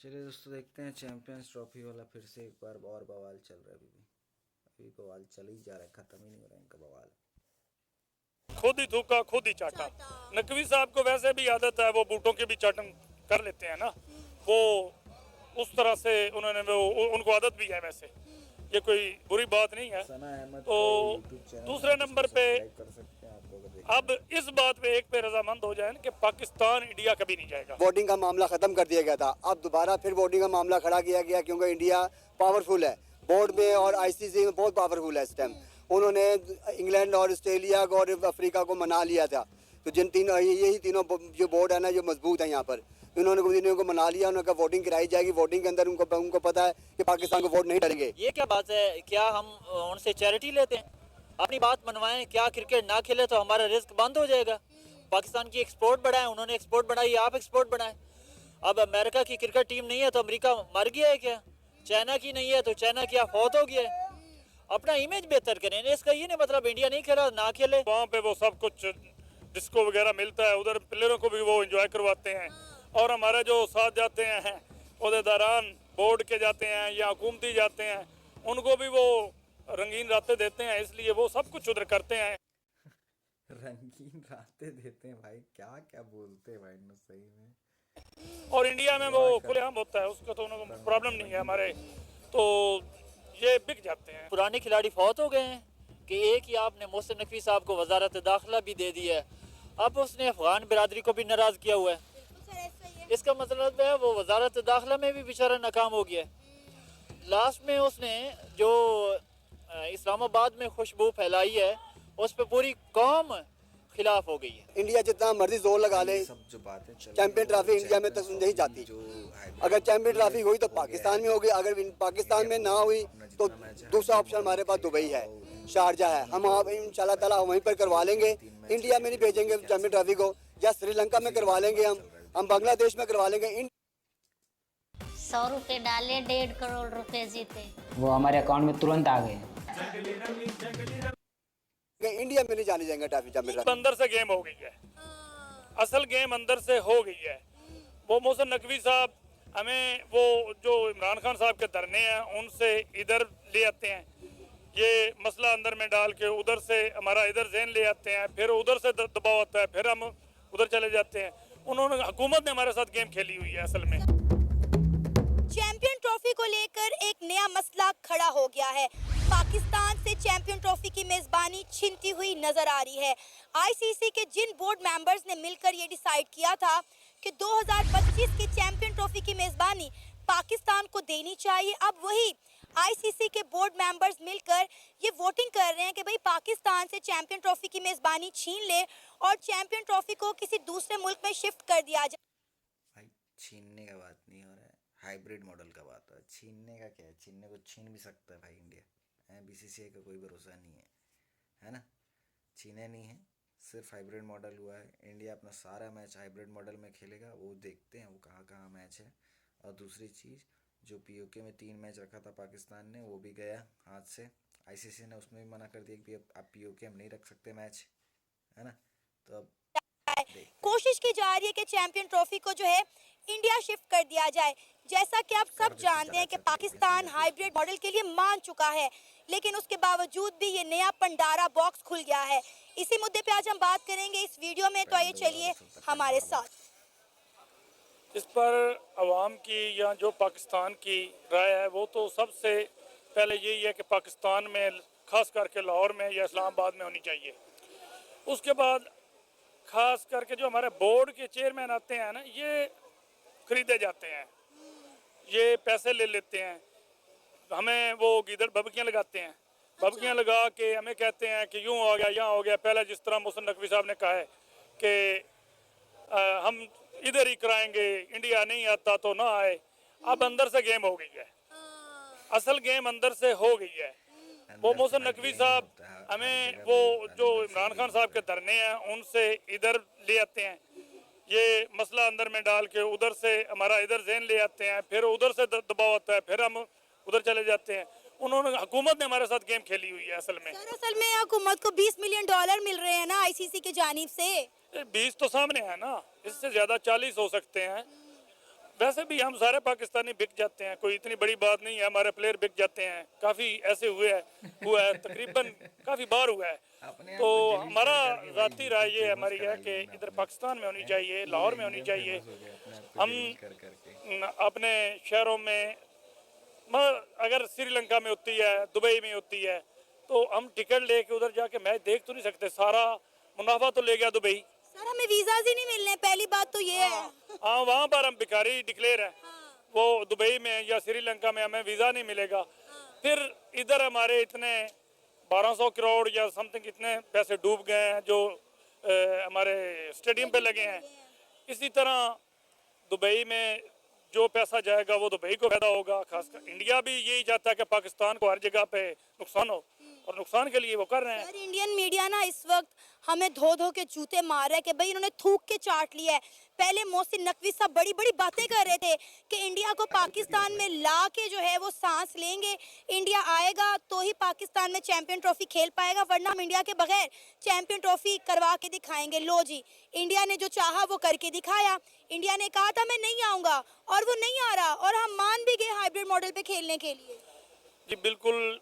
चलिए दोस्तों, देखते हैं चैंपियंस ट्रॉफी वाला फिर से एक बार और बवाल चल रहा है। अभी बवाल चल ही जा रहा है, खत्म ही नहीं हो रहा है इनका बवाल। खुद ही थूका खुद ही चाटा। नकवी साहब को वैसे भी आदत है, वो बूटों की भी चाटन कर लेते हैं ना, वो उस तरह से उन्होंने उनको आदत भी है। वैसे ये कोई बुरी बात नहीं है। सना अहमद तो का यूट्यूब चैनल दूसरे नंबर पे सब्सक्राइब कर सकते हैं आप लोग देखना। अब इस बात पे एक पे रजामंद हो जाए कि पाकिस्तान इंडिया कभी नहीं जाएगा। वोटिंग का मामला खत्म कर दिया गया था, अब दोबारा फिर वोटिंग का मामला खड़ा किया गया क्योंकि इंडिया पावरफुल है बोर्ड में और आईसीसी में बहुत पावरफुल है इस टाइम। उन्होंने इंग्लैंड और ऑस्ट्रेलिया को और अफ्रीका को मना लिया था। तो जिन तीनों यही तीनों जो बोर्ड है ना, जो मजबूत है यहाँ पर, इन्होंने को मना लिया। उन्होंने कहा वोटिंग कराई जाएगी। वोटिंग के अंदर उनको पता है कि पाकिस्तान को वोट नहीं डालेंगे। ये क्या बात है? क्या हम उनसे चैरिटी लेते हैं? अपनी बात मनवाएं। क्या क्रिकेट ना खेले तो हमारा रिस्क बंद हो जाएगा? पाकिस्तान की एक्सपोर्ट बढ़ाएं, उन्होंने एक्सपोर्ट बढ़ाई, आप एक्सपोर्ट बढ़ाएं। अब अमेरिका की क्रिकेट टीम नहीं है तो अमेरिका मर गया है क्या? चाइना की नहीं है तो चाइना क्या फौत हो गया है? अपना इमेज बेहतर करें। इसका ये नहीं मतलब इंडिया नहीं खेला ना खेले। वहाँ पे वो सब कुछ डिस्को वगैरह मिलता है, उधर प्लेयरों को भी वो एंजॉय करवाते हैं। और हमारे जो साथ जाते हैं अहदेदारान बोर्ड के जाते हैं या हुकूमती जाते हैं, उनको भी वो रंगीन रातें देते हैं, इसलिए वो सब कुछ उधर करते हैं। रंगीन रातें देते हैं भाई, क्या क्या बोलते हैं भाई ना, सही में। और इंडिया में वो खुलेआम होता है, उसका तो उनको प्रॉब्लम नहीं है। हमारे तो ये बिक जाते हैं। पुराने खिलाड़ी फौत हो गए हैं कि एक ही आपने मोहसिन नकवी साहब को वजारत दाखिला भी दे दी है। अब उसने अफगान बिरादरी को भी नाराज किया हुआ है। इसका मतलब है वो वजारत दाखिला में भी बेचारा नाकाम हो गया। लास्ट में उसने जो इस्लामाबाद में खुशबू फैलाई है, उस पर पूरी कौम खिलाफ हो गई है। इंडिया जितना मर्जी जोर लगा ले, सब जो बातें चल चैंपियन ट्रॉफी इंडिया में तक नहीं जाती। अगर चैंपियन ट्रॉफी हुई तो पाकिस्तान में होगी, अगर पाकिस्तान में ना हुई तो दूसरा ऑप्शन हमारे पास दुबई है, शारजा है। हम इंशाल्लाह ताला वहीं पर करवा लेंगे। इंडिया में नहीं भेजेंगे चैंपियन ट्रॉफी को, या श्रीलंका में करवा लेंगे, हम बांग्लादेश में करवा लेंगे। 100 रुपए डाले 1.5 करोड़ रुपए जीते। वो हमारे अकाउंट में तुरंत आ गए। इंडिया में नहीं जाने जाएंगे ट्रॉफी चैंपियन ट्रॉफी। अंदर से गेम हो गई है, असल गेम अंदर से हो गई है। वो मोहसिन नकवी साहब हमें वो जो इमरान खान साहब के धरने हैं उनसे इधर ले आते हैं, ये मसला अंदर में डाल के उधर से हमारा इधर जहन ले आते हैं, फिर उधर से दबाव आता है, फिर हम उधर चले जाते हैं। उन्होंने हुकूमत ने हमारे साथ गेम खेली हुई है असल में। चैंपियन ट्रॉफी को लेकर एक नया मसला खड़ा हो गया है। पाकिस्तान से चैंपियन ट्रॉफी की मेजबानी छिनती हुई नजर आ रही है। आईसीसी के जिन बोर्ड मेंबर्स ने मिलकर ये डिसाइड किया था कि 2025 की चैंपियन ट्रॉफी की मेजबानी पाकिस्तान को देनी चाहिए, अब वही आईसीसी के बोर्ड मेंबर्स मिलकर ये वोटिंग कर रहे हैं कि भाई पाकिस्तान से चैंपियन ट्रॉफी की मेजबानी छीन ले और चैंपियन ट्रॉफी को किसी दूसरे मुल्क में शिफ्ट कर दिया जाए। भाई छीनने का बात नहीं हो रहा है, हाइब्रिड मॉडल का बात है। छीनने का क्या है, छीनने को छीन भी सकता है भाई इंडिया है। बीसीसीआई का कोई भरोसा नहीं है ना। छीने नहीं है, सिर्फ हाइब्रिड मॉडल हुआ है। इंडिया अपना सारा मैच हाइब्रिड मॉडल में खेलेगा, वो देखते हैं वो कहाँ कहाँ मैच है। और दूसरी चीज़, जो पीओके में 3 मैच रखा था पाकिस्तान ने, वो भी गया हाथ से। आईसीसी ने उसमें भी मना कर दिया कि आप पीओके में नहीं रख सकते मैच, है ना। तो अब कोशिश की जा रही है कि चैंपियन ट्रॉफी को जो है इंडिया शिफ्ट कर दिया जाए। जैसा कि आप सब जानते हैं कि पाकिस्तान हाइब्रिड मॉडल के लिए मान चुका है, लेकिन उसके बावजूद भी ये नया पंडारा बॉक्स खुल गया है। इसी मुद्दे पे आज हम बात करेंगे इस वीडियो में, तो आइए चलिए हमारे साथ। इस पर अवाम की या जो पाकिस्तान की राय है वो तो सबसे पहले यही है कि पाकिस्तान में खास करके लाहौर में या इस्लामाबाद में होनी चाहिए। उसके बाद खास करके जो हमारे बोर्ड के चेयरमैन आते हैं ना, ये खरीदे जाते हैं, ये पैसे ले लेते हैं, हमें वो गिदड़ भबकियाँ लगाते हैं। भबकियाँ लगा के हमें कहते हैं कि यूँ हो गया यहाँ हो गया। पहले जिस तरह मोहसिन नकवी साहब ने कहा है कि हम इधर ही कराएंगे, इंडिया नहीं आता तो ना आए। अब अंदर से गेम हो गई है, असल गेम अंदर से हो गई है। वो मोहसिन नकवी साहब हमें वो जो इमरान खान साहब के धरने हैं उनसे इधर ले आते हैं, ये मसला अंदर में डाल के उधर से हमारा इधर जहन ले आते हैं, फिर उधर से दबाव आता है, फिर हम उधर चले जाते हैं। उन्होंने हुकूमत ने हमारे साथ गेम खेली हुई है असल में। असल में हुकूमत को $20 मिलियन मिल रहे हैं ना आईसीसी की जानिब से। 20 तो सामने है ना, इससे ज्यादा 40 हो सकते हैं। वैसे भी हम सारे पाकिस्तानी बिक जाते हैं, कोई इतनी बड़ी बात नहीं है, हमारे प्लेयर बिक जाते हैं, काफ़ी ऐसे हुआ है तकरीबन काफ़ी बार हुआ है। अपने तो आप को जलील हमारा कर करके भाई ज़ाती राय ये फेमस हमारी है करा कि लिया इधर आपने। पाकिस्तान में होनी हैं? चाहिए, पूरे लाहौर में होनी इंडिया चाहिए। फेमस हो गए अपने आप को हम जलील कर करके। अपने शहरों में अगर श्रीलंका में होती है, दुबई में होती है, तो हम टिकट लेके उधर जाके मैच देख तो नहीं सकते, सारा मुनाफा तो ले गया दुबई। सर हमें वीजाज ही नहीं मिलने, पहली बात तो ये है। हाँ, वहाँ पर हम भिखारी डिक्लेयर हैं। वो दुबई में या श्रीलंका में हमें वीज़ा नहीं मिलेगा। फिर इधर हमारे इतने 1200 करोड़ या समथिंग इतने पैसे डूब गए हैं जो हमारे स्टेडियम पे लगे हैं। इसी तरह दुबई में जो पैसा जाएगा वो दुबई को फायदा होगा। खासकर इंडिया भी यही चाहता है कि पाकिस्तान को हर जगह पे नुकसान हो, और नुकसान के लिए वो कर रहे हैं। सर इंडियन मीडिया ना इस वक्त हमें धो धो के जूते मार रहा है कि भाई इन्होंने थूक के चाट लिया है। पहले मोहसिन नकवी साहब बड़ी बड़ी बातें कर रहे थे कि इंडिया को पाकिस्तान में ला के जो है वो सांस लेंगे, इंडिया आएगा तो ही पाकिस्तान में चैंपियन ट्रॉफी खेल पाएगा, वरना हम इंडिया के बगैर चैंपियन ट्रॉफी करवा के दिखाएंगे। लो जी, इंडिया ने जो चाहा वो करके दिखाया। इंडिया ने कहा था मैं नहीं आऊँगा और वो नहीं आ रहा, और हम मान भी गए हाइब्रिड मॉडल पे खेलने के लिए। जी बिल्कुल,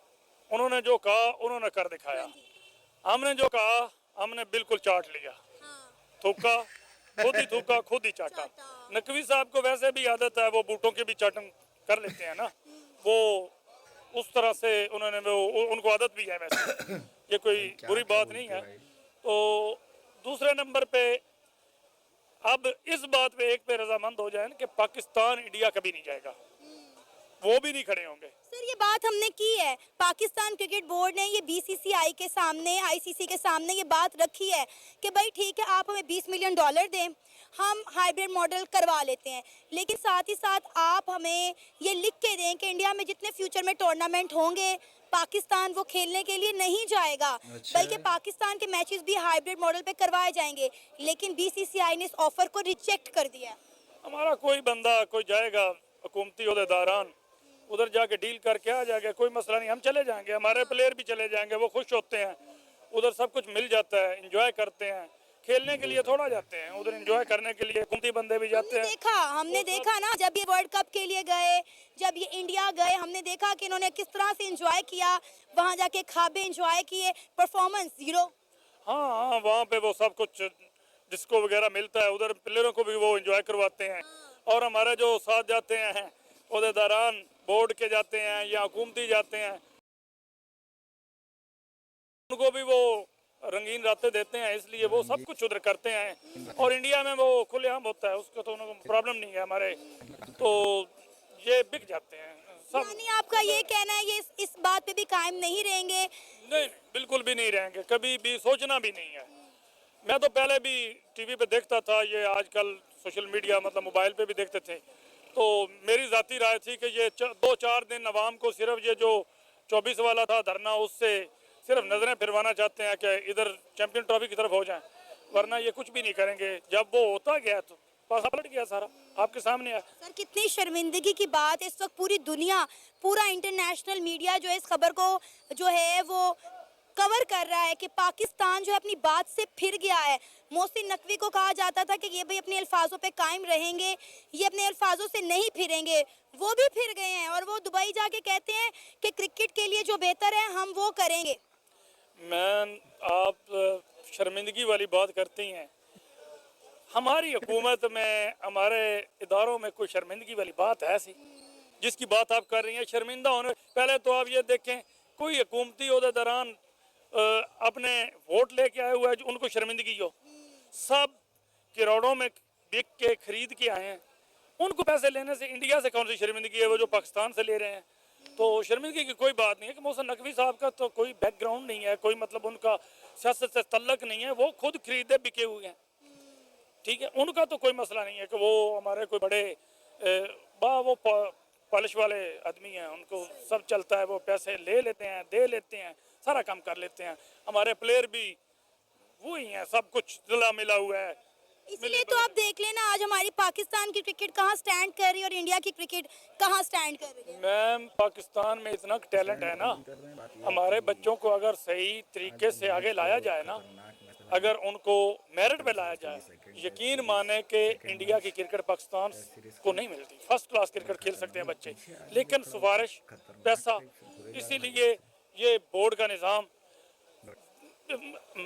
उन्होंने जो कहा उन्होंने कर दिखाया। हमने जो कहा हमने बिल्कुल चाट लिया, थूका, खुद ही थूका, खुद ही चाटा। नकवी साहब को वैसे भी आदत है, वो बूटों की भी चाटन कर लेते हैं ना, वो उस तरह से उन्होंने वो उनको आदत भी है वैसे, ये कोई बुरी बात नहीं है। तो दूसरे नंबर पे अब इस बात पे एक पे रजामंद हो जाए कि पाकिस्तान इंडिया कभी नहीं जाएगा, वो भी नहीं खड़े होंगे। सर ये बात हमने की है, पाकिस्तान क्रिकेट बोर्ड ने ये बीसीसीआई के सामने, आईसीसी के सामने ये बात रखी है कि भाई ठीक है आप हमें $20 मिलियन दें, हम हाइब्रिड मॉडल करवा लेते हैं, लेकिन साथ ही साथ आप हमें ये लिख के दें कि इंडिया में जितने फ्यूचर में टूर्नामेंट होंगे पाकिस्तान वो खेलने के लिए नहीं जाएगा, बल्कि पाकिस्तान के मैचेस भी हाइब्रिड मॉडल पे करवाए जाएंगे। लेकिन बीसीसीआई ने इस ऑफर को रिजेक्ट कर दिया। हमारा कोई बंदा कोई जाएगा, हुकूमती ओहदेदारान उधर जाके डील करके आ जाएगा, कोई मसला नहीं, हम चले जाएंगे, हमारे प्लेयर भी चले जाएंगे, वो खुश होते हैं, उधर सब कुछ मिल जाता है, एंजॉय करते हैं। खेलने के लिए थोड़ा जाते हैं उधर, एंजॉय करने के लिए हुकूमती बंदे भी जाते हैं। हमने देखा ना, जब ये वर्ल्ड कप के लिए गए, जब ये इंडिया गए, हमने देखा कि इन्होंने किस तरह से एंजॉय किया, वहाँ जाके खाबे एंजॉय किए, परफॉर्मेंस जीरो। हाँ, वहाँ पे वो सब कुछ डिस्को वगैरह मिलता है, उधर प्लेयरों को भी वो एंजॉय करवाते हैं। और हमारे जो साथ जाते हैं ओहदेदारान बोर्ड के जाते हैं या हुकूमती जाते हैं, उनको भी वो रंगीन रातें देते हैं, इसलिए वो सब कुछ उधर करते हैं। और इंडिया में वो खुलेआम होता है, उसका तो उनको प्रॉब्लम नहीं है हमारे, तो ये बिक जाते हैं सब। यानी आपका ये कहना है ये इस बात पे भी कायम नहीं रहेंगे? नहीं, बिल्कुल भी नहीं रहेंगे, कभी भी सोचना भी नहीं है। मैं तो पहले भी टीवी पे देखता था, ये आजकल सोशल मीडिया मतलब मोबाइल पे भी देखते थे, तो मेरी ज़ाती राय थी कि ये 2-4 दिन अवाम को सिर्फ ये जो 24 वाला था धरना, उससे सिर्फ नज़रें फिरवाना चाहते हैं कि इधर चैंपियन ट्रॉफी की तरफ हो जाएं, वरना ये कुछ भी नहीं करेंगे। जब वो होता गया तो पासा पलट गया, सारा आपके सामने है। सर कितनी शर्मिंदगी की बात है, इस वक्त पूरी दुनिया, पूरा इंटरनेशनल मीडिया जो है इस खबर को जो है वो कवर कर रहा है कि पाकिस्तान जो है अपनी बात से फिर गया है। मोहसिन नकवी को कहा जाता था कि ये भाई अपने अल्फाजों पे कायम रहेंगे, ये अपने अल्फाजों से नहीं फिरेंगे, वो भी फिर गए हैं और वो दुबई जाके कहते हैं कि क्रिकेट के लिए जो बेहतर है हम वो करेंगे। मैन, आप शर्मिंदगी वाली बात करती हैं, हमारी हुकूमत में, हमारे इदारों में कोई शर्मिंदगी वाली बात है ऐसी जिसकी बात आप कर रही हैं? शर्मिंदा होने पहले तो आप ये देखें, कोई हुकूमती ओहदेदारान अपने वोट लेके आए हुए हैं उनको शर्मिंदगी हो? सब करोड़ों में बिक के खरीद के आए हैं, उनको पैसे लेने से इंडिया से कौन सी शर्मिंदगी है वो जो पाकिस्तान से ले रहे हैं? तो शर्मिंदगी की कोई बात नहीं है कि मोहसिन नकवी साहब का तो कोई बैकग्राउंड नहीं है, कोई मतलब उनका सियासत से तल्लक नहीं है, वो खुद खरीदे बिके हुए हैं, ठीक है, उनका तो कोई मसला नहीं है कि वो हमारे कोई बड़े वो पॉलिश वाले आदमी हैं, उनको सब चलता है, वो पैसे ले लेते हैं, दे लेते हैं, सारा काम कर लेते हैं। हमारे प्लेयर भी वही हैं, सब कुछ मिला मिला हुआ है। इसलिए तो आप देख लेना आज हमारी पाकिस्तान की क्रिकेट कहाँ स्टैंड कर रही है और इंडिया की क्रिकेट कहाँ स्टैंड कर रही है। मैम, पाकिस्तान में इतना टैलेंट है ना, हमारे बच्चों को अगर सही तरीके से आगे लाया जाए ना, अगर उनको मेरिट में लाया जाए, यकीन माने कि इंडिया की क्रिकेट पाकिस्तान को नहीं मिलती। फर्स्ट क्लास क्रिकेट खेल सकते हैं बच्चे, लेकिन सिफारिश, पैसा, इसीलिए ये बोर्ड का निज़ाम।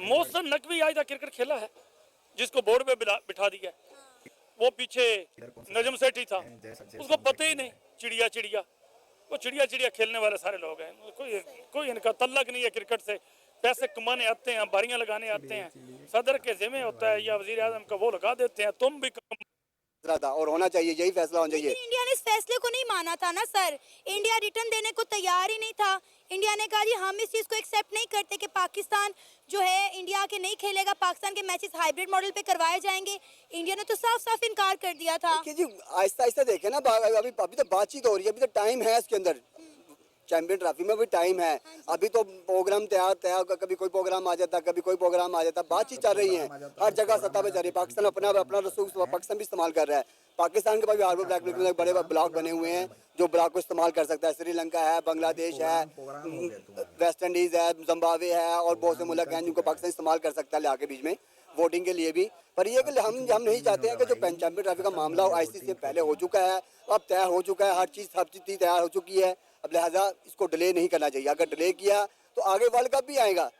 मोहसिन नकवी आज तक क्रिकेट खेला है, जिसको बोर्ड पे बिठा दिया, वो पीछे नजम सेठी था, उसको पता ही नहीं चिड़िया चिड़िया। वो चिड़िया चिड़िया खेलने वाले सारे लोग हैं, कोई इनका तल्लक नहीं है क्रिकेट से। पैसे कमाने आते हैं, बारियां लगाने आते हैं, सदर के जिम्मे होता है या वजीर आजम का, वो लगा देते हैं। तुम भी था और होना चाहिए, यही फैसला होना चाहिए। इंडिया ने इस फैसले को नहीं माना था ना सर, इंडिया रिटर्न देने को तैयार ही नहीं था। इंडिया ने कहा जी हम इस चीज़ को एक्सेप्ट नहीं करते कि पाकिस्तान जो है इंडिया के नहीं खेलेगा, पाकिस्तान के मैचेस हाइब्रिड मॉडल पे करवाए जाएंगे। इंडिया ने तो साफ साफ इनकार कर दिया था। जी आहिस्ता आहिस्ता देखे ना, अभी तो बातचीत हो रही है, अभी तो टाइम है इसके अंदर, चैंपियन ट्रॉफी में भी टाइम है। अभी तो प्रोग्राम तैयार कभी कोई प्रोग्राम आ जाता, कभी कोई प्रोग्राम आ जाता, बातचीत चल रही है, हर जगह सत्ता पे जा रही है। पाकिस्तान अपना रसूख पाकिस्तान भी इस्तेमाल कर रहा है। पाकिस्तान के पास भी हार्बर ब्लैक में बड़े ब्लॉक बने हुए हैं जो ब्लॉक को इस्तेमाल कर सकता है। श्रीलंका है, बांग्लादेश है, वेस्ट इंडीज़ है, जिम्बाब्वे है और बहुत से मुल्क हैं जिनको पाकिस्तान इस्तेमाल कर सकता है लिया के बीच में वोटिंग के लिए भी। पर ये कि हम नहीं चाहते हैं कि जो चैंपियन ट्रॉफी का मामला ICC से पहले हो चुका है, अब तय हो चुका है, हर चीज़ तैयार हो चुकी है। अब लिहाजा इसको डिले नहीं करना चाहिए। अगर डिले किया तो आगे वर्ल्ड कप भी आएगा।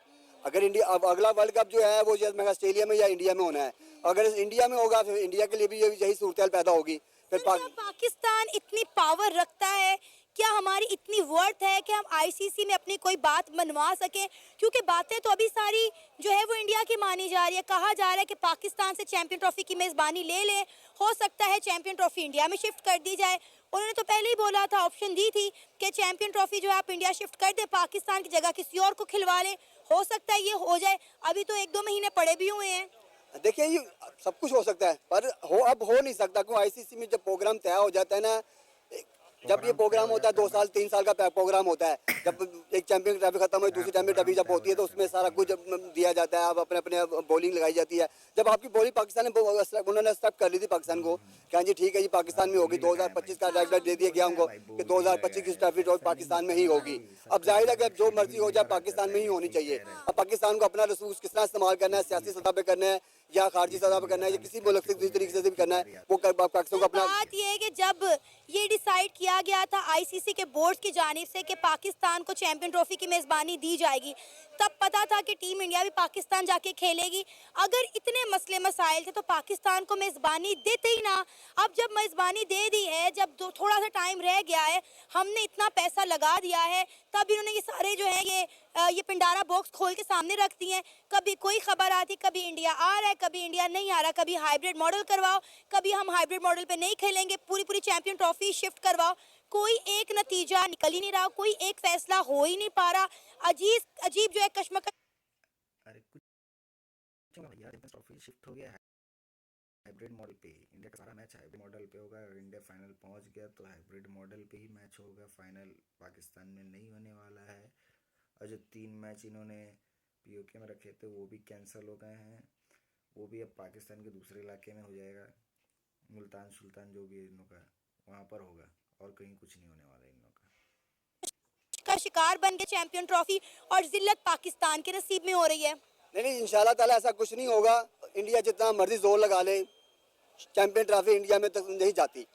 अगर इंडिया अब अगला वर्ल्ड कप जो है वो ऑस्ट्रेलिया में या इंडिया में होना है, अगर इंडिया में होगा फिर इंडिया के लिए भी यही सूरत पैदा होगी। फिर पाकिस्तान इतनी पावर रखता है, क्या हमारी इतनी वर्थ है कि हम ICC में अपनी कोई बात मनवा सकें? क्योंकि बातें तो अभी सारी जो है वो इंडिया की मानी जा रही है। कहा जा रहा है कि पाकिस्तान से चैंपियन ट्रॉफी की मेज़बानी ले ले, हो सकता है चैंपियन ट्रॉफी इंडिया में शिफ्ट कर दी जाए। उन्होंने तो पहले ही बोला था, ऑप्शन दी थी कि चैंपियन ट्रॉफी जो है आप इंडिया शिफ्ट कर दे, पाकिस्तान की जगह किसी और को खिलवा लें। हो सकता है ये हो जाए, अभी तो 1-2 महीने पड़े भी हुए हैं। देखिए ये सब कुछ हो सकता है, पर अब हो नहीं सकता क्योंकि ICC में जब प्रोग्राम तय हो जाता है ना, जब ये प्रोग्राम होता है 2 साल 3 साल का प्रोग्राम होता है, जब एक चैंपियन ट्रॉफी खत्म हुई दूसरी चैंपियन ट्रॉफी जब होती है तो उसमें सारा कुछ दिया जाता है। अब अपने बॉलिंग लगाई जाती है। जब आपकी बॉलिंग पाकिस्तान ने उन्होंने एक्सेप्ट कर ली थी पाकिस्तान को, कहा जी ठीक है जी पाकिस्तान में होगी, 2025 का रेगुलर दे दिया गया उनको कि 2025 की ट्रॉफी पाकिस्तान में ही होगी। अब जाहिर है कि जो मर्जी हो जाए पाकिस्तान में ही होनी चाहिए। अब पाकिस्तान को अपना रिसोर्स किस तरह इस्तेमाल करना है, सियासी सतह पे करना है या खारजी सतह पे करना है या किसी मुल्क से दूसरी तरीके से भी करना है, वो पाकिस्तान को अपना। बात ये है कि जब ये डिसाइड किया गया था ICC के बोर्ड की जानिब से कि पाकिस्तान को चैंपियन ट्रॉफी की मेज़बानी दी जाएगी, तब पता था कि टीम इंडिया भी पाकिस्तान जाके खेलेगी। अगर इतने मसले मसाइल थे तो पाकिस्तान को मेज़बानी देते ही ना। अब जब मेज़बानी दे दी है, जब थोड़ा सा टाइम रह गया है, हमने इतना पैसा लगा दिया है, तब इन्होंने ये सारे जो है ये पिंडारा बॉक्स खोल के सामने रख दी हैं। कभी कोई खबर आती, कभी इंडिया आ रहा है, कभी इंडिया नहीं आ रहा, कभी हाइब्रिड मॉडल करवाओ, कभी हम हाइब्रिड मॉडल पे नहीं खेलेंगे, पूरी चैंपियन ट्रॉफी शिफ्ट करवाओ। कोई एक नतीजा निकल ही नहीं रहा, कोई एक फैसला हो ही नहीं पा रहा। अजीब जो है कश्मकश। अरे कुछ भैया ट्रॉफी शिफ्ट हो गया है हाइब्रिड मॉडल पे। इंडिया का सारा मैच हाइब्रिड मॉडल पे होगा। अगर इंडिया फाइनल पहुंच गया तो हाइब्रिड मॉडल पे ही मैच होगा। फाइनल पाकिस्तान में नहीं होने वाला है। और जो 3 मैच इन्होंने POK में रखे थे वो भी कैंसिल हो गए हैं। वो भी अब पाकिस्तान के दूसरे इलाके में हो जाएगा। मुल्तान सुल्तान जो भी इन लोग का वहाँ पर होगा और कहीं कुछ नहीं होने वाला इन लोग का शिकार बन के चैंपियन ट्रॉफी और जिल्लत पाकिस्तान के नसीब में हो रही है। नहीं इंशाल्लाह ताला ऐसा कुछ नहीं होगा। इंडिया जितना मर्जी जोर लगा ले, चैंपियन ट्रॉफी इंडिया में तक नहीं जाती।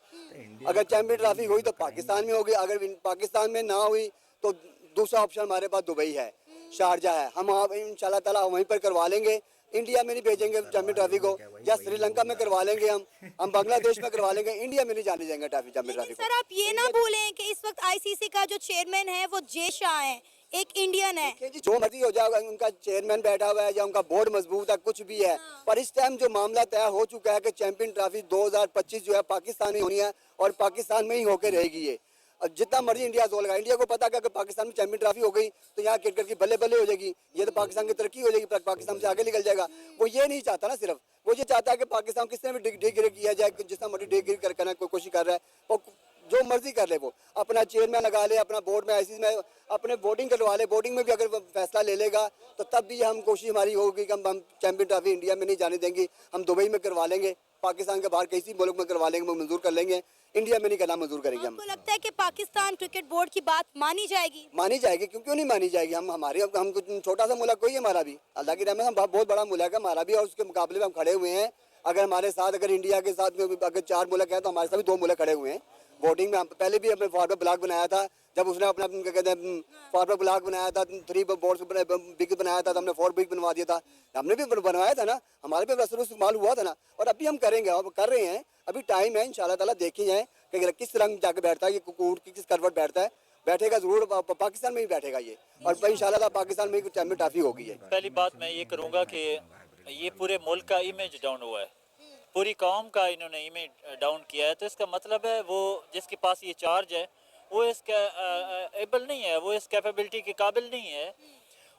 अगर चैंपियन ट्रॉफी हुई तो पाकिस्तान में होगी, अगर पाकिस्तान में ना हुई तो दूसरा ऑप्शन हमारे पास दुबई है, शारजा है। हम इंशाल्लाह ताला वहीं पर करवा लेंगे। इंडिया में नहीं भेजेंगे चैंपियन ट्रॉफी को, या श्रीलंका में करवा लेंगे, हम बांग्लादेश में करवा लेंगे, इंडिया में नहीं जाने देंगे चैंपियन ट्रॉफी को। सर आप ये ना भूलें कि इस वक्त ICC का जो चेयरमैन है वो जे शाह है, एक इंडियन है। जी जो मर्जी हो जाएगा, उनका चेयरमैन बैठा हुआ है या उनका बोर्ड मजबूत है, कुछ भी है, पर इस टाइम जो मामला तय हो चुका है कि चैंपियन ट्रॉफी 2025 जो है पाकिस्तान में होनी है और पाकिस्तान में ही होकर रहेगी ये। और जितना मर्जी इंडिया जोर लगा, इंडिया को पता है कि अगर पाकिस्तान में चैंपियन ट्रॉफी हो गई तो यहाँ क्रिकेट की बल्ले बल्ले हो जाएगी, ये तो पाकिस्तान की तरक्की हो जाएगी, पाकिस्तान से आगे निकल जाएगा। वो ये नहीं चाहता ना, सिर्फ वो ये चाहता है कि पाकिस्तान किसने भी डिग्री किया जाए, जितना मर्जी डिग्री करना कोई कोशिश कर रहा है, वो जो मर्जी कर ले, वो अपना चेयरमैन लगा ले, अपना बोर्ड में ICC में अपने वोटिंग करवा ले। वोटिंग में भी अगर फैसला ले लेगा तो तब भी हम कोशिश हमारी होगी कि हम चैंपियन ट्रॉफी इंडिया में नहीं जाने देंगे, हम दुबई में करवा लेंगे, पाकिस्तान के बाहर किसी मुल्क में करवा लेंगे, मंजूर कर लेंगे। इंडिया में नहीं करना मंजूर करेंगे हम। आपको लगता है कि पाकिस्तान क्रिकेट बोर्ड की बात मानी जाएगी? मानी जाएगी, क्यों नहीं मानी जाएगी। हम कुछ छोटा सा मुल्क कोई है हमारा भी, अल्लाह की रहमत हम बहुत बड़ा मुल्क है हमारा भी, और उसके मुकाबले में हम खड़े हुए हैं। अगर हमारे साथ अगर इंडिया के साथ अगर 4 मुल्क हैं तो हमारे साथ भी 2 मुल्क खड़े हुए हैं वोटिंग में। हम पहले भी अपने फॉरवर्ड ब्लॉक बनाया था, जब उसने अपना क्या कहते हैं फॉरवर्ड ब्लॉक बनाया था, 3 बोर्ड बिग बनाया था, तो हमने 4 बिग बनवा दिया था। हमने भी बनवाया था ना, हमारे भी असर इस्तेमाल हुआ था ना, और अभी हम करेंगे, अब कर रहे हैं। अभी टाइम है, इंशाल्लाह ताला देखी जाए कि किस रंग जाके बैठता है, ये कुकूर किस करवट बैठता है। बैठेगा जरूर, पाकिस्तान में भी बैठेगा ये, और इंशाल्लाह पाकिस्तान में चैंपियन ट्रॉफी होगी है। पहली बात मैं ये करूँगा कि ये पूरे मुल्क का इमेज डाउन हुआ है, पूरी कौम का इन्होंने इमेज डाउन किया है। तो इसका मतलब है वो जिसके पास ये चार्ज है वो इसका एबल नहीं है, वो इस कैपेबिलिटी के काबिल नहीं है,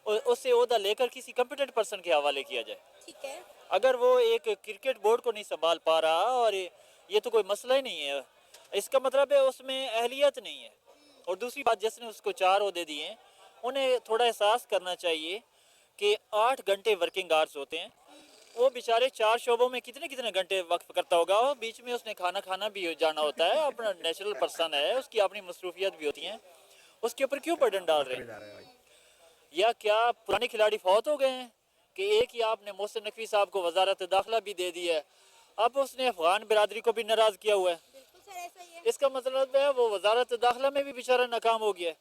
उससे ओहदा लेकर किसी कॉम्पिटेंट पर्सन के हवाले किया जाए। ठीक है। अगर वो एक क्रिकेट बोर्ड को नहीं संभाल पा रहा, और ये तो कोई मसला ही नहीं है, इसका मतलब है उसमें अहलियत नहीं है। और दूसरी बात, जिसने उसको 4 ओहदे दिए उन्हें थोड़ा एहसास करना चाहिए कि 8 घंटे वर्किंग आवर्स होते हैं। वो बेचारे 4 शोबों में कितने कितने घंटे वक्त करता होगा, और बीच में उसने खाना भी जाना होता है, अपना नेचुरल पर्सन है, उसकी अपनी मसरूफियत भी होती हैं। उसके ऊपर क्यों बर्डन डाल रहे हैं? या क्या पुराने खिलाड़ी फौत हो गए हैं कि एक ही आपने मोहसिन नकवी साहब को वजारत दाखिला भी दे दी है, अब उसने अफगान बिरादरी को भी नाराज किया हुआ है। बिल्कुल सर, ऐसा ही है। इसका मतलब है वो वजारत दाखिला में भी बेचारा नाकाम हो गया।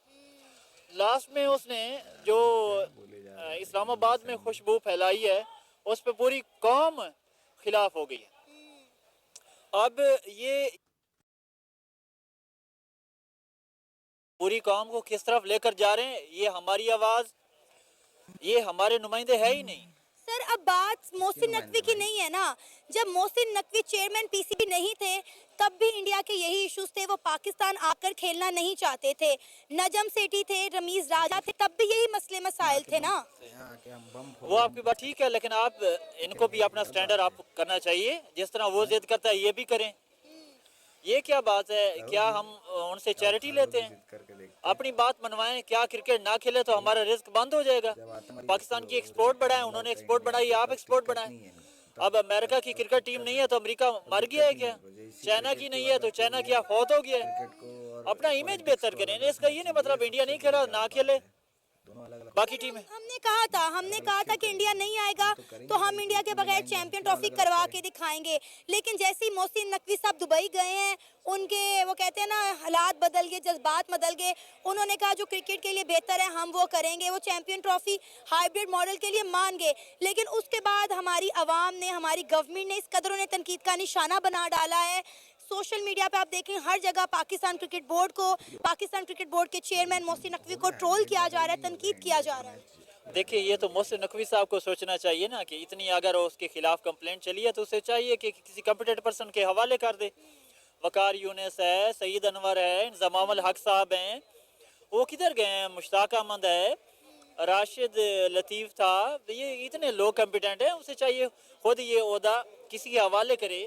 लास्ट में उसने जो इस्लामाबाद में खुशबू फैलाई है उस पर पूरी कौम खिलाफ हो गई है। अब ये पूरी कौम को किस तरफ लेकर जा रहे हैं, ये हमारी आवाज, ये हमारे नुमाइंदे है ही नहीं। सर अब बात मोहसिन नकवी की नहीं है ना, जब मोहसिन नकवी चेयरमैन पीसीबी नहीं थे तब भी इंडिया के यही इश्यूज थे, वो पाकिस्तान आकर खेलना नहीं चाहते थे। नजम सेठी थे, रमीज राजा थे, तब भी यही मसले मसाइल थे ना। वो आपकी बात ठीक है, लेकिन आप इनको भी अपना स्टैंडर्ड आप करना चाहिए, जिस तरह वो जिद करता है ये भी करें। ये क्या बात है, क्या हम उनसे चैरिटी लेते हैं? अपनी बात मनवाएं, क्या क्रिकेट ना खेले तो हमारा रिस्क बंद हो जाएगा। पाकिस्तान की एक्सपोर्ट बढ़ाए, उन्होंने एक्सपोर्ट बढ़ाई, आप एक्सपोर्ट बढ़ाएं। अब अमेरिका की क्रिकेट टीम नहीं है तो अमेरिका मर गया है क्या? चाइना की नहीं है तो चाइना क्या फौत हो गया है? अपना इमेज बेहतर करें, इसका ये नहीं मतलब इंडिया नहीं खेला ना खेले बाकी टीमें। हमने कहा था कि इंडिया नहीं आएगा तो हम इंडिया के बगैर चैंपियन ट्रॉफी करवा के दिखाएंगे, लेकिन जैसे ही मोहसिन नकवी साहब दुबई गए हैं, उनके वो कहते हैं ना हालात बदल गए, जज्बात बदल गए। उन्होंने कहा जो क्रिकेट के लिए बेहतर है हम वो करेंगे, वो चैंपियन ट्रॉफी हाइब्रिड मॉडल के लिए मान गए। लेकिन उसके बाद हमारी आवाम ने, हमारी गवर्नमेंट ने इस कदर उन्हें तनकीद का निशाना बना डाला है। सोशल मीडिया पे आप देखें हर जगह पाकिस्तान क्रिकेट बोर्ड को, पाकिस्तान क्रिकेट बोर्ड के चेयरमैन मोहसिन नकवी को ट्रोल किया जा रहा है, तनकीद किया जा रहा है। देखिए ये तो मोहसिन नकवी साहब को सोचना चाहिए ना कि इतनी अगर उसके खिलाफ कंप्लेंट चली है तो उसे चाहिए कि किसी कॉम्पिटेंट पर्सन के हवाले कर दे। वकार यूनिस है, सईद अनवर है, इंजमाम अल हक साहब हैं, वो किधर गए हैं? मुश्ताक अहमद है, राशिद लतीफ़ था, ये इतने लोग कॉम्पिटेंट हैं, उसे चाहिए खुद ये ओहदा किसी के हवाले करे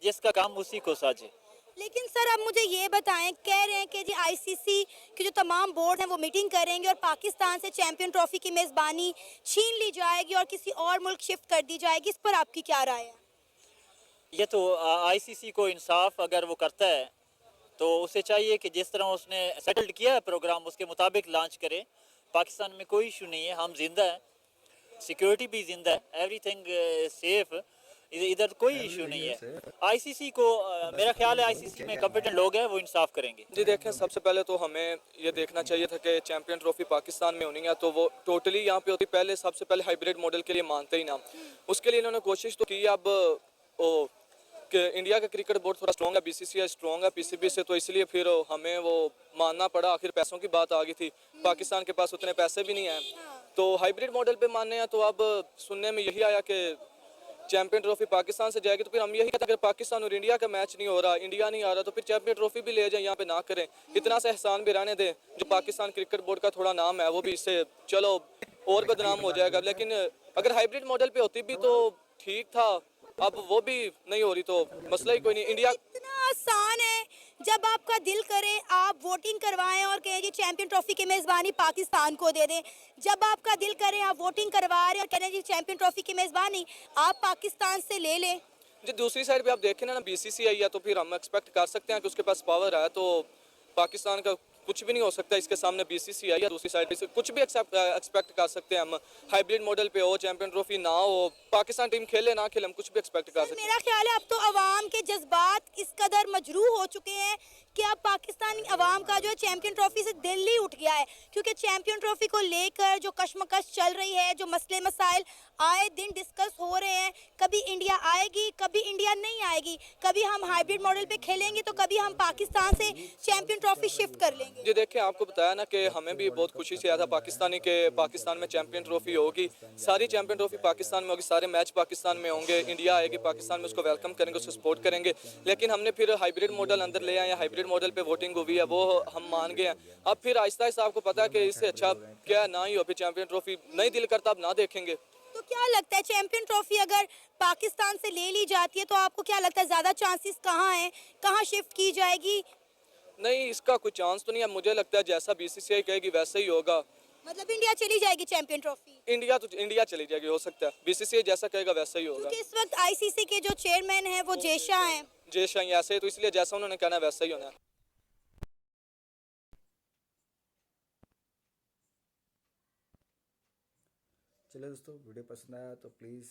जिसका काम उसी को साझे। लेकिन सर अब मुझे ये बताएं, कह रहे हैं कि जी आईसीसी के जो तमाम बोर्ड हैं वो मीटिंग करेंगे और पाकिस्तान से चैंपियन ट्रॉफी की मेज़बानी छीन ली जाएगी और किसी और मुल्क शिफ्ट कर दी जाएगी, इस पर आपकी क्या राय है? ये तो आईसीसी को इंसाफ अगर वो करता है तो उसे चाहिए कि जिस तरह उसने सेटल्ड किया है प्रोग्राम उसके मुताबिक लॉन्च करे। पाकिस्तान में कोई इशू नहीं है, हम जिंदा हैं, सिक्योरिटी भी जिंदा है, एवरीथिंग सेफ, इधर कोई इशू नहीं है। आईसीसी को मेरा ख्याल है आईसीसी में कॉम्पिटेंट लोग हैं, वो इंसाफ करेंगे। जी देखें, सबसे पहले तो हमें ये देखना चाहिए था कि चैंपियन ट्रॉफी पाकिस्तान में होनी है तो वो टोटली यहाँ पे होती, पहले सबसे पहले हाइब्रिड मॉडल के लिए मानते ही ना। उसके लिए इन्होंने कोशिश तो की, अब वो कि इंडिया का क्रिकेट बोर्ड थोड़ा स्ट्रॉन्ग है, बीसीसीआई स्ट्रॉन्ग है पीसीबी से, तो इसलिए फिर हमें वो मानना पड़ा। आखिर पैसों की बात आ गई थी, पाकिस्तान के पास उतने पैसे भी नहीं हैं, तो हाइब्रिड मॉडल पे मानने हैं। तो अब सुनने में यही आया कि चैंपियन ट्रॉफी पाकिस्तान से जाएगी, तो फिर हम यही कहते हैं अगर पाकिस्तान और इंडिया का मैच नहीं हो रहा, इंडिया नहीं आ रहा, तो फिर चैंपियन ट्रॉफी भी ले जाए, यहाँ पे ना करें। इतना सा एहसान भी रहने दें, जो पाकिस्तान क्रिकेट बोर्ड का थोड़ा नाम है वो भी इससे चलो और बदनाम हो जाएगा। लेकिन अगर हाइब्रिड मॉडल पे होती भी तो ठीक था, अब वो भी नहीं हो रही तो मसला ही कोई नहीं। इंडिया इतना आसान है, जब आपका दिल करे आप वोटिंग करवाएं और कहें जी चैंपियन ट्रॉफी की मेज़बानी पाकिस्तान को दे दें। जब आपका दिल करे आप वोटिंग करवा रहे और कह रहे हैं जी चैंपियन ट्रॉफी की मेज़बानी आप पाकिस्तान से ले लें। जी दूसरी साइड पे आप देखें ना बीसीसीआई है, तो फिर हम एक्सपेक्ट कर सकते हैं कि उसके पास पावर है, तो पाकिस्तान का कुछ भी नहीं हो सकता इसके सामने बीसीसीआई है। दूसरी साइड पे कुछ भी एक्सपेक्ट कर सकते हैं हम, हाइब्रिड मॉडल पे हो, चैंपियन ट्रॉफी ना हो, पाकिस्तान टीम खेले ना खेले, हम कुछ भी एक्सपेक्ट कर सकते हैं। मेरा ख्याल है अब तो अवाम के जज्बात इस कदर मजरूह हो चुके हैं कि अब पाकिस्तानी अवाम का जो है चैंपियन ट्रॉफी से दिल ही उठ गया है, क्योंकि चैंपियन ट्रॉफी को लेकर जो कशमकश चल रही है, जो मसले मसाइल आए दिन डिस्कस हो रहे हैं, कभी इंडिया आएगी कभी इंडिया नहीं आएगी, कभी हम हाइब्रिड मॉडल पे खेलेंगे तो कभी हम पाकिस्तान से चैंपियन ट्रॉफी शिफ्ट कर लेंगे। जी देखिए, आपको बताया ना कि हमें भी बहुत खुशी से आया था पाकिस्तानी के पाकिस्तान में चैंपियन ट्रॉफी होगी, सारी चैंपियन ट्रॉफी पाकिस्तान में होगी, सारे मैच पाकिस्तान में होंगे, इंडिया आएगी पाकिस्तान में, उसको वेलकम करेंगे, उसको सपोर्ट करेंगे। लेकिन हमने फिर हाइब्रिड मॉडल अंदर ले आए, हाइब्रिड मॉडल पे वोटिंग हुई है, वो हम मान गए हैं। अब फिर आहिस्ता आहिस्ता आपको पता है कि इससे अच्छा क्या ना ही हो, फिर चैंपियन ट्रॉफी नहीं दिल करता अब ना देखेंगे। तो क्या लगता है चैंपियन ट्रॉफी अगर पाकिस्तान से ले ली जाती है तो आपको क्या लगता है ज्यादा चांसेस कहाँ हैं, कहाँ शिफ्ट की जाएगी? नहीं, इसका कोई चांस तो नहीं है, मुझे लगता है जैसा बीसीसीआई कहेगी वैसे ही होगा। मतलब इंडिया चली जाएगी चैंपियन ट्रॉफी? इंडिया चली जाएगी, हो सकता है बीसीसीआई जैसा कहेगा वैसा ही होगा। क्योंकि इस वक्त आईसीसी के जो चेयरमैन हैं वो जेशा हैं। जय शाह ऐसे, तो इसलिए जैसा उन्होंने कहना है वैसा ही होना है। चलिए दोस्तों, वीडियो पसंद आया तो प्लीज़,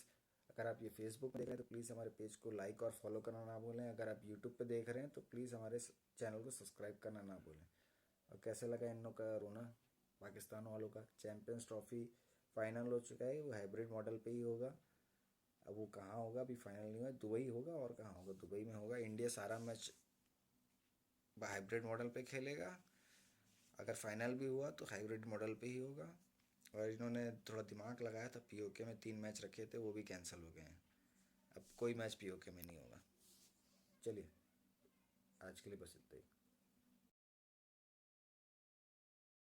अगर आप ये फेसबुक देख रहे हैं तो प्लीज़ हमारे पेज को लाइक और फॉलो करना ना भूलें। अगर आप यूट्यूब पे देख रहे हैं तो प्लीज़ हमारे चैनल को सब्सक्राइब करना ना भूलें। और कैसे लगा इन लोग का रोना, पाकिस्तान वालों का? चैंपियंस ट्रॉफी फाइनल हो चुका है, वो हाइब्रिड मॉडल पे ही होगा। अब वो कहाँ होगा अभी फाइनल नहीं हुआ, दुबई होगा। और कहाँ होगा? दुबई में होगा। इंडिया सारा मैच हाइब्रिड मॉडल पे खेलेगा। अगर फाइनल भी हुआ तो हाइब्रिड मॉडल पे ही होगा। और इन्होंने थोड़ा दिमाग लगाया था, पीओके में 3 मैच रखे थे, वो भी कैंसिल हो गए हैं। अब कोई मैच पीओके में नहीं होगा। चलिए, आज के लिए बस इतना ही।